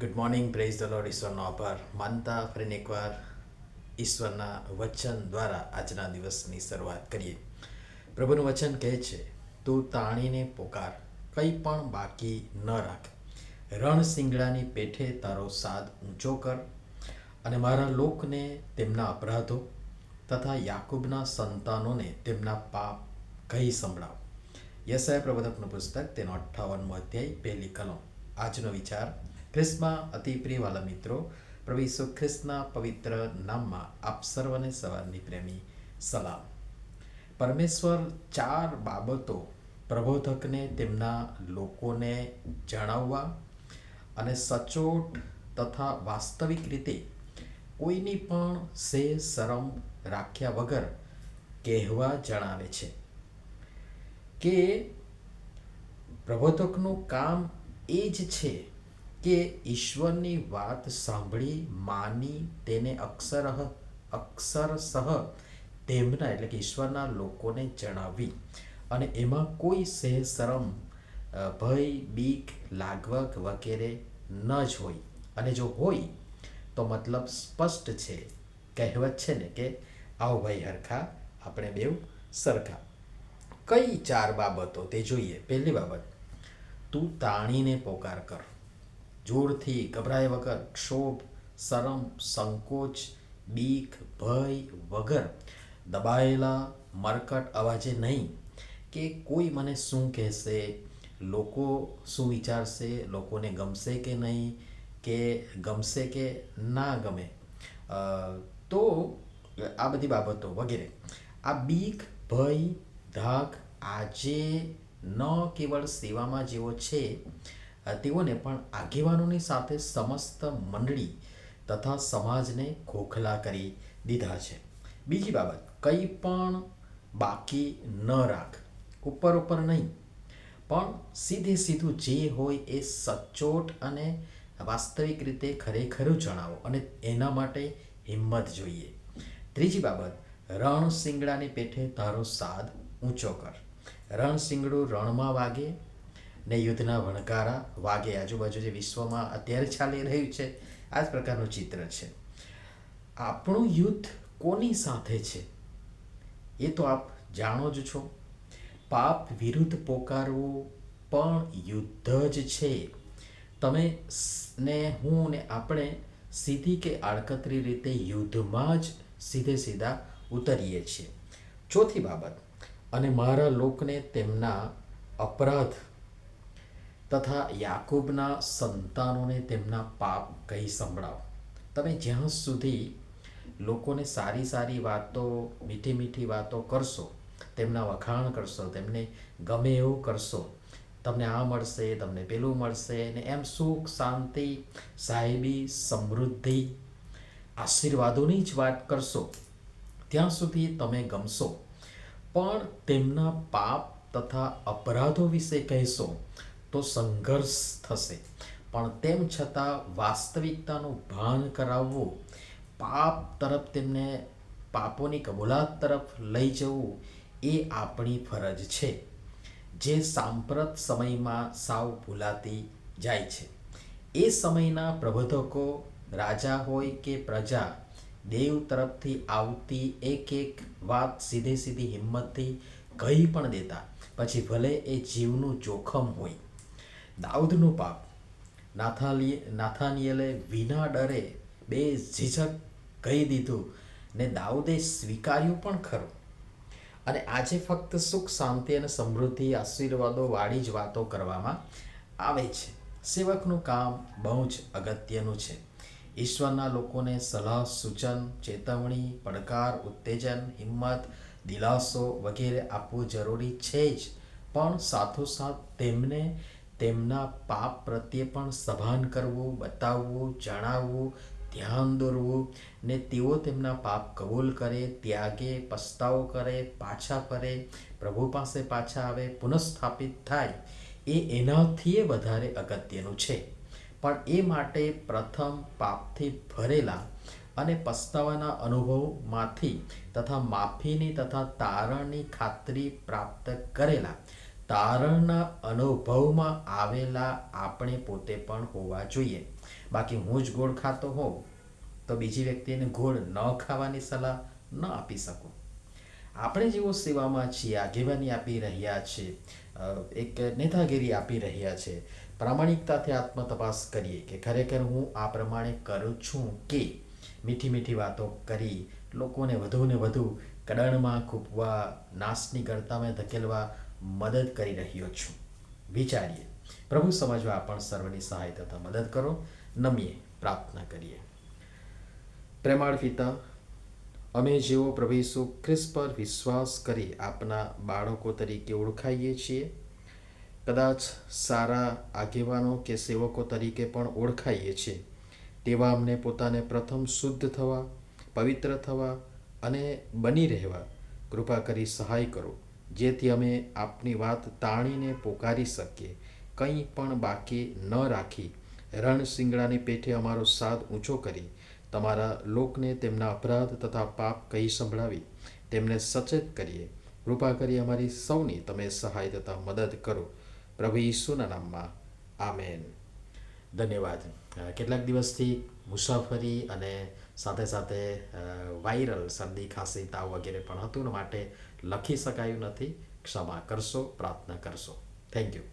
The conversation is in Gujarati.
Good morning, praise the Lord. ઈશ્વરનો આભાર માનતા ફરીને એકવાર ઈશ્વરના વચન દ્વારા આજના દિવસની શરૂઆત કરીએ. પ્રભુનું વચન કહે છે, તું તાણીને પોકાર, કંઈ પણ બાકી ન રાખ, રણ સિંગડાની પેઠે તારો સાદ ઊંચો કર, અને મારા લોકને તેમના અપરાધો તથા યાકૂબના સંતાનોને તેમના પાપ કહી સંભળાવ. યશાયા પ્રવચકનું પુસ્તક તેનો 58મો અધ્યાય, પહેલી કલમ. આજનો વિચાર: ખ્રિસ્તમાં અતિ પ્રિયવાલા મિત્રો, પ્રભુ ઈસુ ખ્રિસ્તના પવિત્ર નામમાં આપ સર્વને સવારની પ્રેમી સલામ. પરમેશ્વર 4 બાબતો પ્રબોધકને તેમના લોકોને જણાવવા અને સચોટ તથા વાસ્તવિક રીતે કોઈની પણ શરમ રાખ્યા વગર કહેવા જણાવે છે કે પ્રબોધકનું કામ એ જ છે કે ઈશ્વરની વાત સાંભળી માની તેને અક્ષરશઃ તેમના એટલે કે ઈશ્વરના લોકોને જણાવવી, અને એમાં કોઈ શરમ, ભય, બીક લાગવગ વગેરે ન જ હોય. અને જો હોય તો મતલબ સ્પષ્ટ છે. કહેવત છે ને કે આવો ભાઈ હરખા, આપણે બેવ સરખા. કઈ 4 બાબતો તે જોઈએ. પહેલી બાબત, તું તાણીને પોકાર કર. જોરથી, ગભરાય વગર, ક્ષોભ, શરમ, સંકોચ, બીક, ભય વગર, દબાયેલા મરકટ અવાજે નહીં કે કોઈ મને શું કહેશે, લોકો શું વિચારશે, લોકોને ગમશે કે નહીં, કે ગમશે કે ના ગમે, તો આ બધી બાબતો વગેરે. આ બીક, ભય, ધાક આજે ન કેવળ સેવામાં જેઓ છે તેઓને પણ આગેવાનોની સાથે સમસ્ત મંડળી તથા સમાજને ખોખલા કરી દીધા છે. બીજી બાબત, કંઈ પણ બાકી ન રાખ. ઉપર નહીં, પણ સીધું જે હોય એ સચોટ અને વાસ્તવિક રીતે ખરેખરું જણાવો, અને એના માટે હિંમત જોઈએ. ત્રીજી બાબત, રણ સિંગડાની પેઠે તારો સાદ ઊંચો કર. રણ સિંગડું રણમાં વાગે ને યુદ્ધના વણકારા વાગે. આજુબાજુ જે વિશ્વમાં અત્યારે ચાલી રહ્યું છે આ જ પ્રકારનું ચિત્ર છે. આપણું યુદ્ધ કોની સાથે છે એ તો આપ જાણો જ છો. પાપ વિરુદ્ધ પોકારવું પણ યુદ્ધ જ છે. તમે ને હું ને આપણે સીધી કે આડકતરી રીતે યુદ્ધમાં જ સીધા ઉતરીએ છીએ. ચોથી બાબત, અને મારા લોકને તેમના અપરાધ તથા યાકૂબના સંતાનોને તેમના પાપ કહી સંભળાવ. તમે જ્યાં સુધી લોકોને સારી વાતો, મીઠી વાતો કરશો, તેમના વખાણ કરશો, તેમને ગમે એવું કરશો, તમને આ મળશે, તમને પેલું મળશે, ને એમ સુખ, શાંતિ, સાહેબી, સમૃદ્ધિ, આશીર્વાદોની જ વાત કરશો, ત્યાં સુધી તમે ગમશો. પણ તેમના પાપ તથા અપરાધો વિશે કહેશો તો સંઘર્ષ થશે. પણ તેમ છતાં વાસ્તવિકતાનું ભાન કરાવવું, પાપ તરફ તેમને પાપોની કબૂલાત તરફ લઈ જવું એ આપણી ફરજ છે, જે સાંપ્રત સમયમાં સાવ ભૂલાતી જાય છે. એ સમયના પ્રબોધકો, રાજા હોય કે પ્રજા, દેવ તરફથી આવતી એક વાત સીધી હિંમતથી કહી પણ દેતા, પછી ભલે એ જીવનું જોખમ હોય. દાઉદનું પાપ નાથાનિયેલે વિના ડરે બેઝિઝક કહી દીધું, ને દાઉદે સ્વીકાર્યું પણ ખરું. અને આજે ફક્ત સુખ, શાંતિ અને સમૃદ્ધિ, આશીર્વાદો વાળી જ વાતો કરવામાં આવે છે. સેવકનું કામ બહુ જ અગત્યનું છે. ઈશ્વરના લોકોને સલાહ, સૂચન, ચેતવણી, પડકાર, ઉત્તેજન, હિંમત, દિલાસો વગેરે આપવું જરૂરી છે જ, પણ સાથોસાથ તેમને તેમના પાપ પ્રત્યે પણ સભાન કરવું, બતાવવું, જણાવવું, ધ્યાન દોરવું, ને તેઓ તેમના પાપ કબૂલ કરે, ત્યાગે, પસ્તાવો કરે, પાછા ફરે, પ્રભુ પાસે પાછા આવે, પુનઃસ્થાપિત થાય, એ એનાથી વધારે અગત્યનું છે. પણ એ માટે પ્રથમ પાપથી ભરેલા અને પસ્તાવાના અનુભવમાંથી તથા માફીની તથા તારણની ખાતરી પ્રાપ્ત કરેલા તારણના અનુભવમાં આવેલા આપણે પોતે પણ હોવા જોઈએ. બાકી હું જ ગોળ ખાતો હોઉં તો બીજી વ્યક્તિને ગોળ ન ખાવાની સલાહ ન આપી શકું. આપણે જેઓ સેવામાં છીએ, આગેવાની આપી રહ્યા છે, એક નેતાગીરી આપી રહ્યા છે, પ્રામાણિકતાથી આત્મતપાસ કરીએ કે ખરેખર હું આ પ્રમાણે કરું છું કે મીઠી મીઠી વાતો કરી લોકોને વધુ ને વધુ કડણમાં ખૂંપવા, નાશની ગળતામાં ધકેલવા મદદ કરી રહ્યો છું. વિચારીએ. પ્રભુ સમજવા આપણ સર્વની સહાય તથા મદદ કરો. નમીએ પ્રાર્થના કરીએ. પ્રેમાળ પિતા, અમે જેઓ પ્રભુ ઈસુ ખ્રિસ્ત પર વિશ્વાસ કરી આપના બાળકો તરીકે ઓળખાઈએ છીએ, કદાચ સારા આગેવાનો કે સેવકો તરીકે પણ ઓળખાઈએ છીએ, તેવા અમને પોતાને પ્રથમ શુદ્ધ થવા, પવિત્ર થવા અને બની રહેવા કૃપા કરી સહાય કરો, જેથી અમે આપની વાત તાણીને પોકારી શકીએ, કંઈ પણ બાકી ન રાખી રણશિંગડાની પેઠે અમારો સાદ ઊંચો કરી તમારા લોકને તેમના અપરાધ તથા પાપ કહી સંભળાવી તેમને સચેત કરીએ. કૃપા કરી અમારી સૌની તમે સહાય તથા મદદ કરો. પ્રભુ ઈસુના નામમાં આમેન. ધન્યવાદ. કેટલાક દિવસથી મુસાફરી અને સાથે સાથે વાયરલ શરદી, ખાંસી, તાવ વગેરે પણ હતું ને માટે લખી શકાયું નથી. ક્ષમા કરશો, પ્રાર્થના કરશો. Thank you.